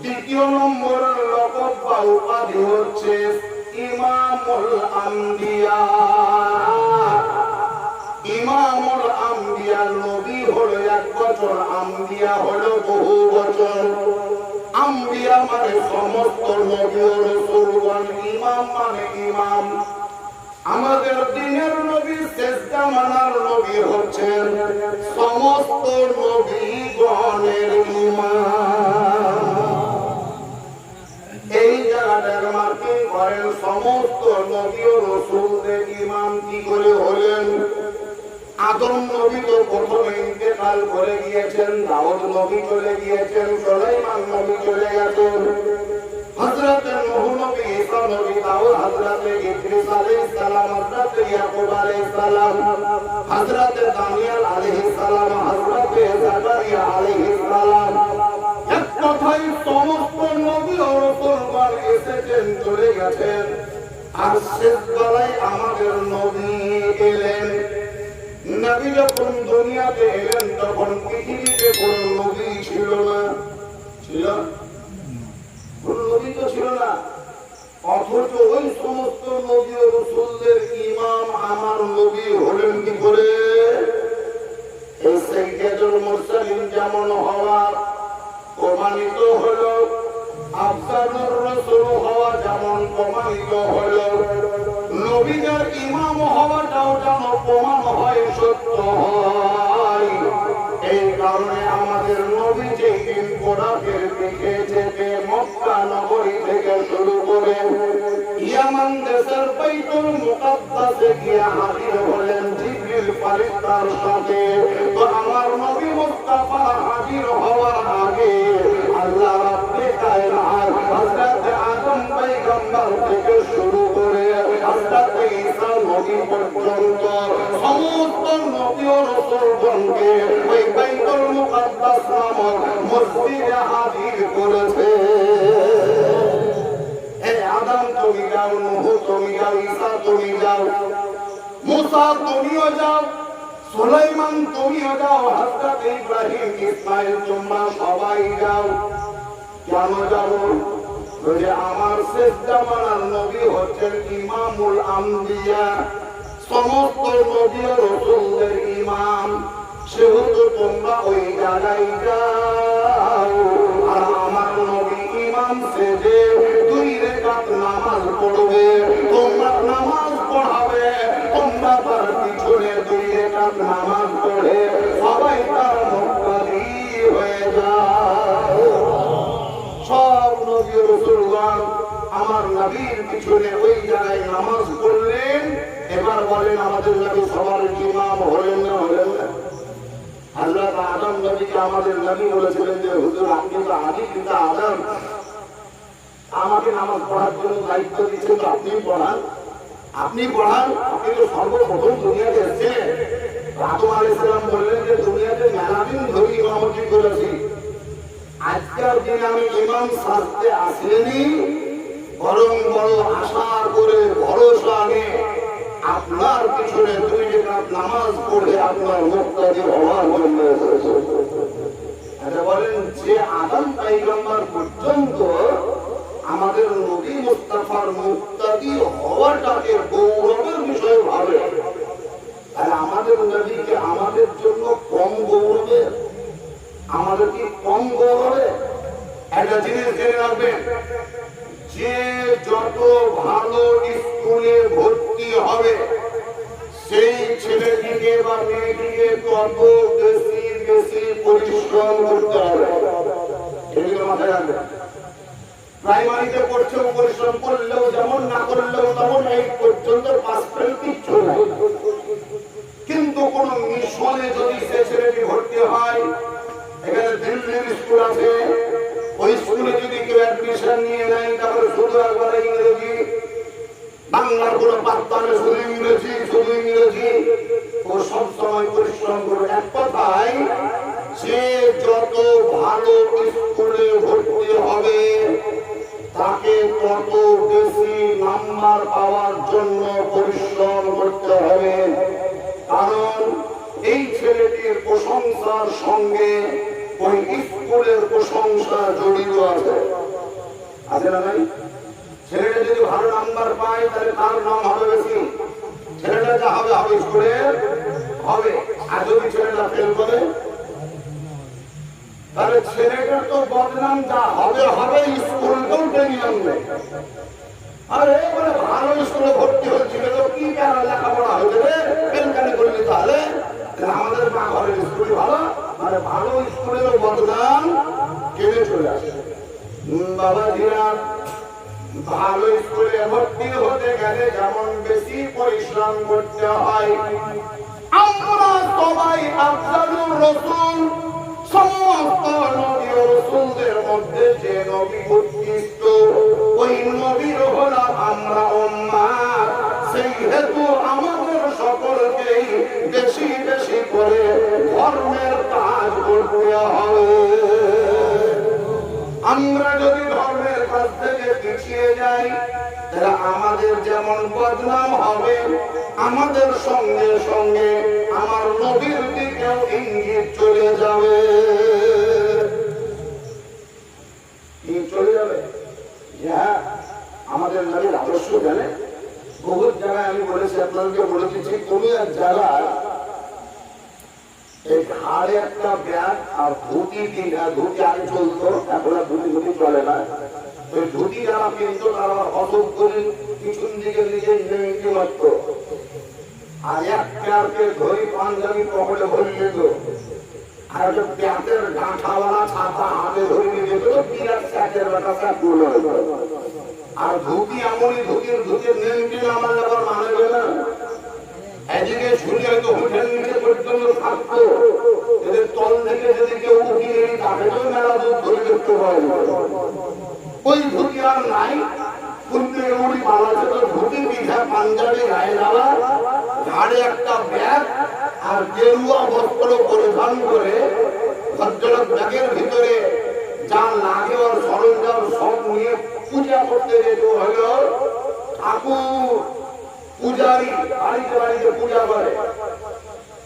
দ্বিতীয় নম্বরের লকব বা উপাধি হচ্ছে ইমামুল আম্বিয়া। ইমামুল আম্বিয়া, নবী হলো এক বছর, আম্বিয়া হলো বহু বছর। আম্বিয়া মানে সমস্ত নবী ও রাসূলগণ, ইমাম মানে ইমাম। আমাদের দিনের নবী, শেষ জামানার নবী হচ্ছেন সমস্ত নবীগণের ইমাম। এই জায়গাটার মার্কিং করেন সমস্ত নবী ও রাসূলদের ইমাম কি করে হলেন। আদম নবী তো প্রথমে ইন্তেকাল করে গিয়েছেন, দাউদ নবী চলে গিয়েছেন, সুলাইমান নবী চলে গেছেন, হযরত নূহ নবী, ঈসা নবী, দাউদ, হযরত ইদ্রিস আলাইহিস সালাম, হযরত ইয়াকুব আলাইহিস সালাম, হযরত দানিয়েল আলাইহিস সালাম, হযরত জাকারিয়া আলাইহিস সালাম। এক কথায় সমস্ত নবী ও রাসূলগণ এসেছেন, চলে গেছেন। আর শেষ বেলায় আমাদের নবী এলেন। নবী যখন দুনিয়াতে এলেন তখন পৃথিবীতে কোন নবী ছিল না। ছিল? কোন নবী তো ছিল না। অথচ ওই সমস্ত নবী ও রাসূলদের ইমাম আমার নবী হলেন কি করে? এই সাইয়্যিদুল মুরসালিন যেমন হওয়া প্রমাণিত হলো, আফজালুর রাসূল হওয়া যেমন প্রমাণিত হলো, নবীদের ইমাম হওয়াটাও যেন প্রমাণ হয়, সত্য হয়। এই কারণে আমাদের নবী যেদিন কোরআনের দিকে যেতে মক্কা নগরী থেকে শুরু করে ইয়ামান দেশের বাইতুল মুকাদ্দাসে গিয়ে হাজির হলেন জিবরিল ফেরেশতার সাথে। তো আমার নবী মুস্তাফা হাজির হওয়ার আগে আল্লাহ রাব্বুল কায়নাত হযরত আদম পয়গম্বর থেকে শুরু করে হযরত ঈসা নবী পর্যন্ত সমস্ত নবী ও রাসূলগণকে ওই বাইতুল মুকাদ্দাস নামক মসজিদে হাজির করেছে। হে আদম তুমি যাও, নূহ তুমি যাও, ঈসা তুমি যাও, মুসা তুমিও যাও, সুলাইমান তুমিও যাও, হযরত ইব্রাহিম, ইসমাঈল তোমরা সবাই যাও। কেন যাবো? বলে আমার শেষ জামানার নবী হচ্ছেন ইমামুল আম্বিয়া, সমস্ত নবী ও রাসূলদের ইমাম। সেহেতু তোমরা ওই জায়গায় যাও। আর আমার নবী ইমাম সেজে 2 রাকাত নামাজ পড়বে, তোমরা নামাজ পড়াবে। তোমরা তার পিছনে 2 রাকাত নামাজ পড়ে সবাই তার মুক্তাদি হয়ে যাও। সব নবী রাসূলগণ আমার নবীর পিছনে ওই জায়গায় নামাজ পড়লেন। এবার বলেন আমাদের নবী সবার ইমাম হলেন না হলেন না? হযরত আদম নবীকে আমাদের নবী বলেছিলেন যে হুজুর আপনি তো আদি পিতা আদম, আমাকে নামাজ পড়ার জন্য দায়িত্ব দিচ্ছেন, তো আপনি পড়ান, আপনি পড়ান, আপনি তো সর্বপ্রথম দুনিয়াতে এসেছিলেন। আদম আলাইহিস সালাম বললেন যে দুনিয়াতে মেলা দিন ধরে ইমামতি করেছি, আজকের দিনে আমি ইমাম সাজতে আসিনি, বরং বড় আশা করে ভরসা নিয়ে আপনার পিছনে 2 রাকাত নামাজ পড়ে আপনার মুক্তাদি হওয়ার জন্য এসেছে। এটা বলেন যে আদম পয়গম্বর পর্যন্ত আমাদের নবী মুস্তাফার মুক্তাদি হওয়াটাকে গৌরবের বিষয় ভাবে, আর আমাদের নবীকে আমাদের জন্য কম গৌরবে, আমাদের কি কম গৌরবে? একটা জিনিস জেনে রাখবেন, যে যত ভালো স্কুলে ভর্তি হবে বা মেয়েটিকে তত বেশি বেশি পরিশ্রম করতে হবে। এগুলো মাথায় রাখবে। প্রাইমারিতে পড়ছেও পরিশ্রম করলেও যেমন, না করলেও তেমন, 8 পর্যন্ত পাস ফেল কিচ্ছু নাই। কিন্তু কোন মিশনে যদি সে ছেলেটি ভর্তি হয়, এখানে দিল্লির স্কুল আছে, ওই স্কুলে যদি কেউ অ্যাডমিশন নিয়ে নেয়, তারপরে শুধু একবারে ইংরেজি, বাংলার কোনো পাত্তা নেই, শুধু ইংরেজি শুধু ইংরেজি, ও সব সময় পরিশ্রম করবে। এক কথায় সে যত ভালো স্কুলে ভর্তি হবে তাকে তত বেশি নাম্বার পাওয়ার জন্য পরিশ্রম করতে হবে। কারণ এই ছেলেটির প্রশংসার সঙ্গে ওই স্কুলের প্রশংসা জড়িত আছে, আছে না নাই? ছেলেটা যদি ভালো নাম্বার পায় তাহলে তার নাম হবে বেশি, ছেলেটা যা হবে হবে স্কুলের হবে। আর যদি ছেলেটা ফেল করে তাহলে ছেলেটার তো বদনাম যা হবে হবে, স্কুলকেও টেনে আনবে। আর এবারে ভালো স্কুলে ভর্তি হচ্ছিল তো কি লেখাপড়া হয়ে যাবে, ফেল কেন করলি? তাহলে আমাদের মা ঘরের স্কুল ভালো, মানে ভালো স্কুলেরও বদনাম কেড়ে চলে আসে। বাবাজিরা, ভালো স্কুলে ভর্তি হতে গেলে যেমন বেশি পরিশ্রম করতে হয়, আমরা সবাই আফজালুর রাসূল, সমস্ত নবী ও রাসূলদের মধ্যে যে নবী উৎকৃষ্ট, ওই নবীর হলাম আমরা উম্মাত। সেই হেতু আমাদের সকলকেই বেশি বেশি করে ধর্মের কাজ করতে হবে। আমরা যদি ধর্মের কাজ থেকে পিছিয়ে যাই তাহলে আমাদের যেমন বদনাম হবে, আমাদের সঙ্গে সঙ্গে আমার নবীর দিকেও ইঙ্গিত চলে যাবে। চলে যাবে, হ্যাঁ, আমাদের নবীর আদর্শ জানে। বহু জায়গায় আমি বলেছি, আপনাদেরকে বলে দিচ্ছি, কোন এক জায়গায় এই ঘাড়ে একটা ব্যাগ আর ধুতি, ধুতি আগে চলতো, এখন আর ধুতি চলে না। ওই ধুতি যারা কিনতো তারা অসুখ করে পিছন দিকে নিজে নেমে মারত, আর এক প্যারকে ধরি পাঞ্জাবি পকেটে ভরে নিত, আর একটা প্যাটের গাঁঠাওয়ালা ছাতা হাতে ধরে নিয়ে যেত, বিরাট স্যাকের বেটা স্যাক গুলো। আর ধুতি এমনই ধুতির নেমটি আমার আবার মানবে না। এদিকে ঝুলে হয়তো হোটেল নিচে পর্যন্ত থাকতো, এদের তল থেকে যদি কেউ উঠিয়ে তাকেও মেলা দূর ধরে দেখতে পারে। ওই ধুতি আর নাই, কুন্তে উড়ি পালা ছিল, ধুতি পিঠা পাঞ্জাবি গায়ে দেওয়া, ঘাড়ে একটা ব্যাগ আর গেরুয়া বস্ত্র পরিধান করে ভদ্রলোক ব্যাগের ভিতরে যা লাগে ওর সরঞ্জাম সব নিয়ে পূজা করতে যেত। হলো ঠাকুর পূজারি, বাড়িতে বাড়িতে পূজা করে।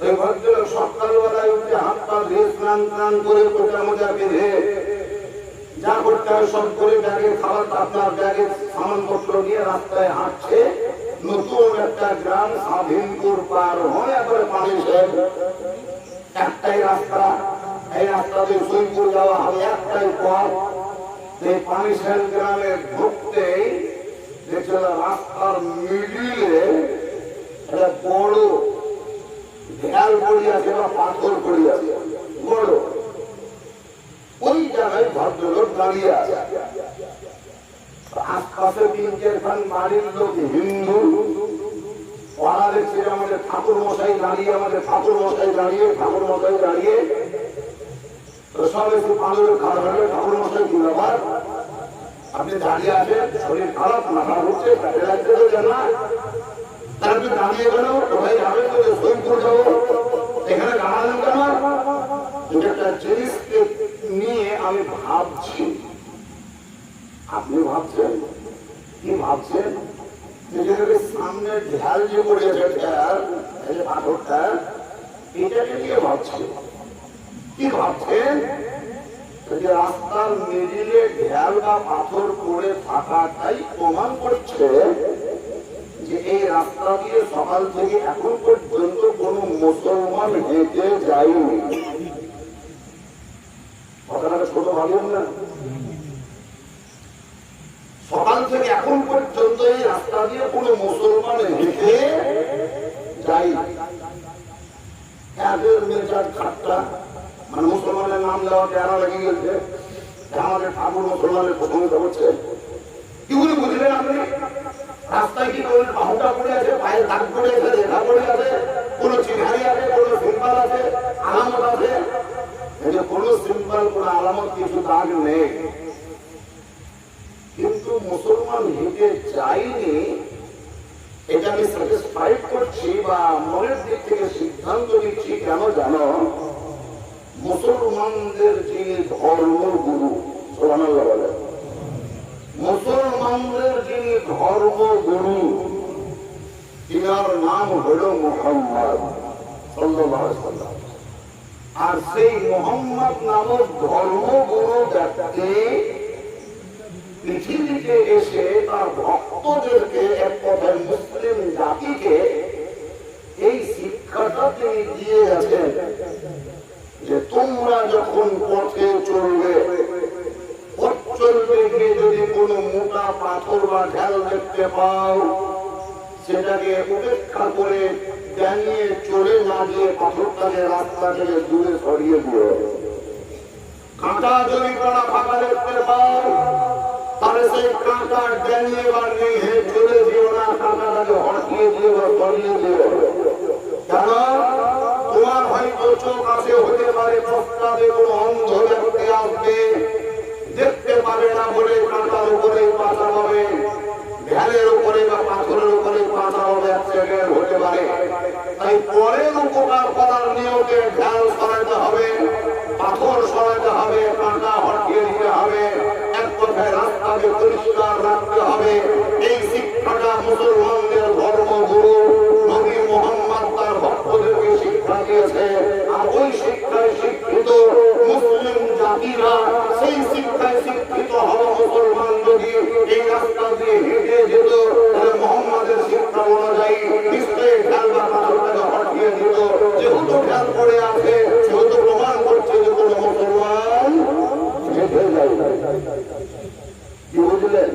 ওই ভদ্রলোক সকালবেলায় উঠে হাত পা ধুয়ে স্নান টান করে পোজা মোজা বেঁধে যা করতে হয় সব করে ব্যাগের খাবার, আপনার ব্যাগের সামানপত্র নিয়ে রাস্তায় হাঁটছে। নতুন একটা গ্রাম স্বাধীনপুর পার হয়ে একবারে পানি শেষ, একটাই রাস্তা, এই রাস্তাতে সৈপুর যাওয়া হবে, একটাই পথ। এই পানি শেষ গ্রামে ঢুকতেই দেখছিল রাস্তার মিডিলে একটা বড় ঢেল পড়িয়াছে বা পাথর পড়িয়াছে বড়, ওই জায়গায় ভদ্রলোক দাঁড়িয়ে আছে। আশপাশে 3-4 বাড়ির লোক হিন্দু, ওরা দেখছে আমাদের ঠাকুর মশাই দাঁড়িয়ে, আমাদের ঠাকুর মশাই দাঁড়িয়ে, ঠাকুর মশাই দাঁড়িয়ে। সব একটু পাঁচের খারাপ হলে ঠাকুর মশাই কি ব্যাপার, আপনি দাঁড়িয়ে আছেন, শরীর খারাপ, মাথা ঘুরছে, পেটে লাগছে, না তার আপনি দাঁড়িয়ে গেল, কোথায় যাবে তো সৈপুর যাবো, এখানে দাঁড়ালেন কেন? একটা জিনিসকে নিয়ে আমি ভাবছি। আপনি ভাবছেন কি ভাবছেন? সামনে ঢেল যে পড়েছে, ঢেল পাথরটা, এটাকে নিয়ে ভাবছি। কি ভাবছেন? রাস্তার মিডিলে ঢেল বা পাথর পড়ে থাকাটাই প্রমাণ করছে যে এই রাস্তা দিয়ে সকাল থেকে এখন পর্যন্ত কোন মুসলমান হেঁটে যায়নি। কথাটা ছোট ভাবেন না, সকাল থেকে এখন পর্যন্ত এই রাস্তা দিয়ে কোন মুসলমান হেঁটে যায়নি। এদের মেজাজ ঠাট্টা, মানে মুসলমানের নাম দেওয়া প্যারা লেগে গেছে, আমাদের ঠাকুর মুসলমানের প্রশংসা করছে। কি বলে বুঝলেন আপনি? রাস্তায় কি কোন বাহুটা পড়ে আছে, পায়ের দাগ পড়ে আছে, রেখা পড়ে আছে, কোন চিহ্নারি আছে, কোন সিম্বল আছে, আলামত আছে? কোন সিম্বল, কোন আলামত, কিছু দাগ নেই। কিন্তু মুসলমান হেঁটে যায়নি, এটা আমি স্যাটিসফাইড করছি বা মনের দিক থেকে সিদ্ধান্ত নিচ্ছি। কেন জানো? মুসলমানদের যিনি ধর্মগুরু, সুবহানাল্লাহ বলেন, মুসলমানদের যিনি ধর্মগুরু, তিনার নাম হল মুহাম্মদ সাল্লাল্লাহু আলাইহি ওয়াসাল্লাম। আর সেই মুহাম্মদ নামক ধর্মগুরু ব্যক্তি পৃথিবীতে এসে তার ভক্তদেরকে, এক কথায় মুসলিম জাতিকে, এই শিক্ষাটা তিনি দিয়ে গেছেন যে তোমরা যখন পথে চলবে, পথ চলবে গিয়ে যদি কোনো মোটা পাথর বা ঢেল দেখতে পাও, সেটাকে উপেক্ষা করে জানিয়ে চলে না গিয়ে পাথরটাকে রাস্তা থেকে দূরে সরিয়ে দিও। কাঁটা যদি কড়া ফাঁকা দেখতে পাও, তাহলে সেই কাঁটা জানিয়ে বা নিয়ে চলে দিও না, কাঁটাটাকে হটিয়ে দিও বা সরিয়ে দিও। কেন? তোমার হয়তো চোখ আছে, হতে পারে প্রস্তাবে কোনো অন্ধ ব্যক্তি আসবে, দেখতে পাবে না বলে কাঁটার উপরে পাতা হবে, ঢেলের উপরে বা পাথরের উপরে পাতা হবে, অ্যাক্সিডেন্ট হতে পারে। তাই পরের উপকার করার নিয়মে ঢেল সরাইতে হবে, পাথর সরাইতে হবে, কাঁটা হটিয়ে দিতে হবে, এক কথায় রাস্তাকে পরিষ্কার রাখতে হবে। এই শিক্ষাটা মুসলমানদের ধর্মগুরু নবী মুহাম্মদ তার ভক্তদেরকে শিক্ষা দিয়েছে। আর ওই শিক্ষায় শিক্ষিত মুসলিম জাতিরা, সেই শিক্ষায় শিক্ষিত হওয়া মুসলমান যদি এই রাস্তা দিয়ে হেঁটে যেত, তাহলে মুহাম্মাদের শিক্ষা অনুযায়ী নিশ্চয়ই ঢেল বা পাথরটাকে হটিয়ে দিত। যেহেতু ঢেল পড়ে আছে, সেহেতু প্রমাণ করছে যে কোনো মুসলমান হেঁটে যায়। কি বুঝলেন?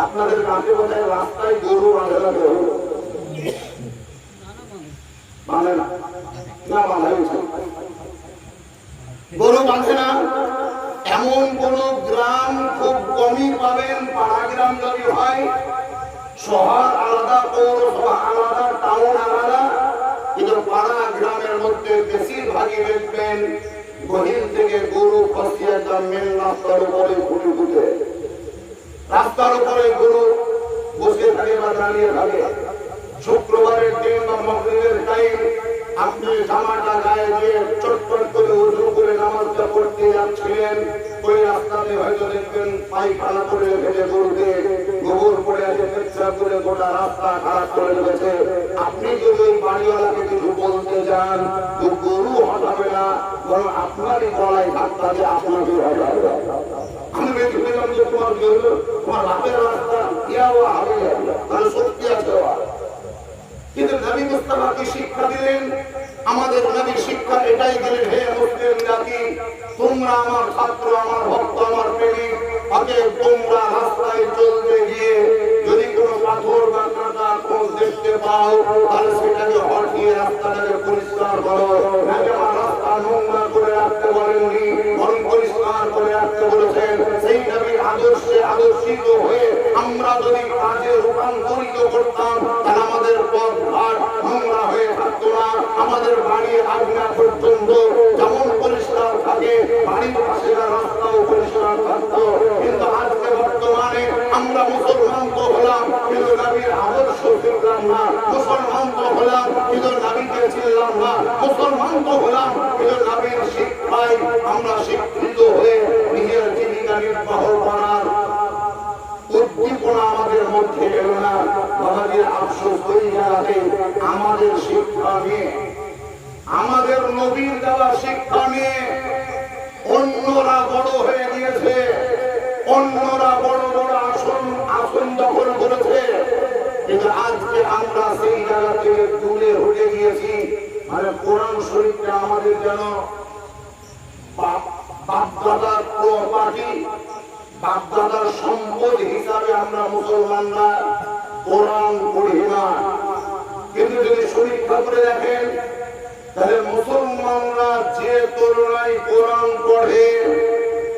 আপনাদের কাছে বোধহয় রাস্তায় গরু বাঁধে না, মানে না, না বাঁধা গরু বাঁধে না এমন কোন গ্রাম খুব কমই পাবেন। পাড়া গ্রাম যদি হয়, শহর আলাদা, পৌরসভা আলাদা, টাউন আলাদা, কিন্তু পাড়া গ্রামের মধ্যে বেশিরভাগই দেখবেন গহীন থেকে গরু ফসিয়ে মেন রাস্তার উপরে ফুটে ফুটে, রাস্তার উপরে গরু বসে থাকে বা দাঁড়িয়ে থাকে। শুক্রবারের দিন বা মাগরিবের টাইম আপনি জামাটা গায়ে দিয়ে চটপট করে উজু করে নামাজটা পড়তে যাচ্ছিলেন, ওই রাস্তাতে হয়তো দেখবেন পায়খানা করে রেখেছে, গরুকে গোবর পড়ে আছে, পেচ্ছাপ করে গোটা রাস্তা খারাপ করে রেখেছে। আপনি যদি ওই বাড়িওয়ালাকে কিছু বলতে যান, তো গরু হটাবে না, বরং আপনারই গলায় ধাক্কা দিয়ে আপনাকে হটাবে। আমি বেশি পেলাম যে তোমার গরু, তোমার লাভের রাস্তা ইয়াও হবে, তাহলে সত্যি আছে। কিন্তু নবী মুস্তাফাকে শিক্ষা দিলেন, আমাদের নবী শিক্ষা এটাই দিলেন, হে মুসলিম জাতি, তোমরা আমার ছাত্র, আমার ভক্ত, আমার প্রেমিক, অতএব তোমরা রাস্তায় চলতে গিয়ে যদি কোনো পাথর বা কাঁটা খোঁজ দেখতে পাও, তাহলে সেটাকে হটিয়ে রাস্তাটাকে পরিষ্কার করো। আমার রাস্তা নোংরা করে রাখতে বলেননি, বরং পরিষ্কার করে রাখতে বলেছেন। সেই নবীর আদর্শে আদর্শিত হয়ে আমরা যদি কাজে রূপান্তরিত করতাম, তাহলে আমাদের পথ ঘাট নোংরা হয়ে থাকতো না, আমাদের বাড়ির আঙিনা পর্যন্ত যেমন পরিষ্কার থাকে, বাড়ির পাশে রাস্তাও পরিষ্কার থাকতো। কিন্তু আজকে বর্তমানে আমরা মুসলমান তো হলাম, কিন্তু নবীর আদর্শ শিখলাম না, মুসলমান তো হলাম, কিন্তু নবীকে চিনলাম না, মুসলমান তো হলাম, কিন্তু নবীর শিক্ষায় আমরা শিক্ষিত হয়ে নিজের জীবিকা নির্বাহ করার উদ্দীপনা আমাদের মধ্যে এলো না। আমাদের আফসোস ওই জায়গাতে আমাদের শিক্ষা নিয়ে, আমাদের নবীর দেওয়া শিক্ষা নিয়ে অন্যরা বড় হয়ে গিয়েছে, অন্যরা বড় বড় আসন দখল করেছে। কিন্তু আজকে আমরা সেই জায়গা থেকে দূরে হয়ে গিয়েছি। মানে কোরআন শরীফটা আমাদের যেন বাপদাদার প্রপার্টি, বাপদাদার সম্পদ হিসাবে আমরা মুসলমানরা কোরআন পড়ি না। কিন্তু যদি শরীফ করে দেখেন, তাহলে মুসলমানরা যে তুলনায় কোরআন পড়ে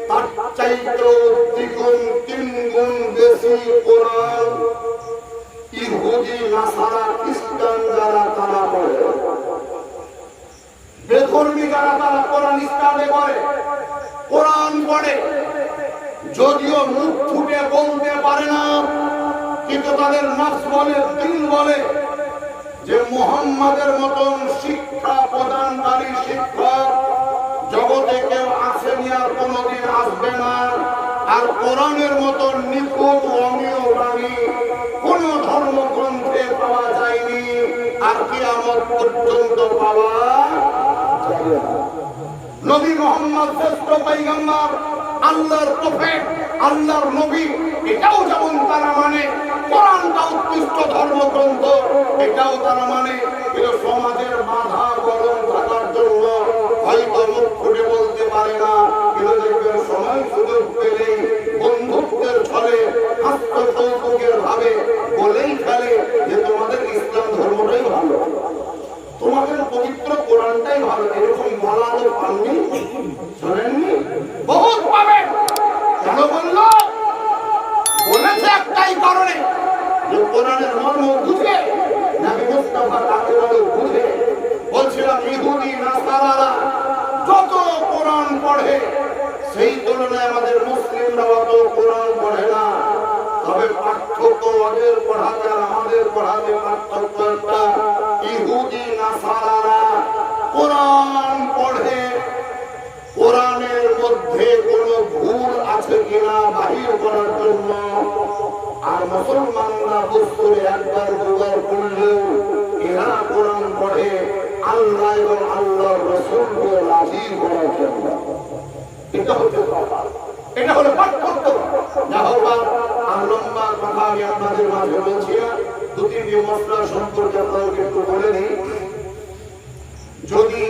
তার চাইতে দ্বিগুণ তিনগুণ বেশি কোরআন ইহুদি নাসারা খ্রিস্টান যারা তারা পড়ে, বেধর্মী যারা তারা কোরআন স্টাডি করে, কোরআন পড়ে, যদিও মুখ ফুটে বলতে পারে না, কিন্তু তাদের নফস বলে, দিল বলে যে মুহাম্মাদের মতন শিক্ষা প্রদানকারী শিক্ষক জগতে কেউ আসেনি আর কোনোদিন আসবে না, আর কোরআনের মতন নিখুঁত অমীয় বাণী কোন ধর্মগ্রন্থে পাওয়া যায়নি, আর কিয়ামত পর্যন্ত পাওয়া যাবে না। নবী মুহাম্মদ শ্রেষ্ঠ পয়গম্বর, আল্লাহর প্রফেট, আল্লাহর নবী, এটাও যেমন তারা মানে, কোরআনটা উৎকৃষ্ট ধর্মগ্রন্থ এটাও তারা মানে। কিন্তু সমাজের বাধা গরম থাকার জন্য হয়তো মুখ ফুটে বলতে পারে না, কিন্তু দেখবেন সময় সুযোগ পেলেই বন্ধুত্বের ছলে হাস্যকৌতুকের ভাবে বলেই ফেলে যে তোমাদের ইসলাম ধর্মটাই ভালো, তোমাদের পবিত্র কোরআনটাই ভালো। এরকম বলা তো পাননি, শোনেননি? বহুত পাবেন। কেন বললো? বলেছে একটাই কারণে, যে কোরআনের মর্ম বুঝে, নবী মুস্তাফা তাকে বুঝে। বলছিলাম ইহুদি নাসারারা যত কোরআন পড়ে সেই তুলনায় আমাদের মুসলিমরা অত কোরআন পড়ে না। তবে পার্থক্য ওদের পড়াতে আর আমাদের পড়াতে পার্থক্য একটা, ইহুদি নাসারারা কোরআন পড়ে, কোরআনের মধ্যে কোনো ভুল আছে কিনা বাহির করার জন্য, আর মুসলমানরা বছরে একবার দুবার পড়লেও এরা কোরআন পড়ে আল্লাহ এবং আল্লাহর রাসূলকে রাজি করার জন্য। এটা হচ্ছে কথা, এটা হলো পার্থক্য। যা হোক, আর লম্বা কথা আমি আপনাদের মাঝে বলছি না, দু তিনটি মশলা সম্পর্কে আপনাদেরকে একটু বলে দিই। যদি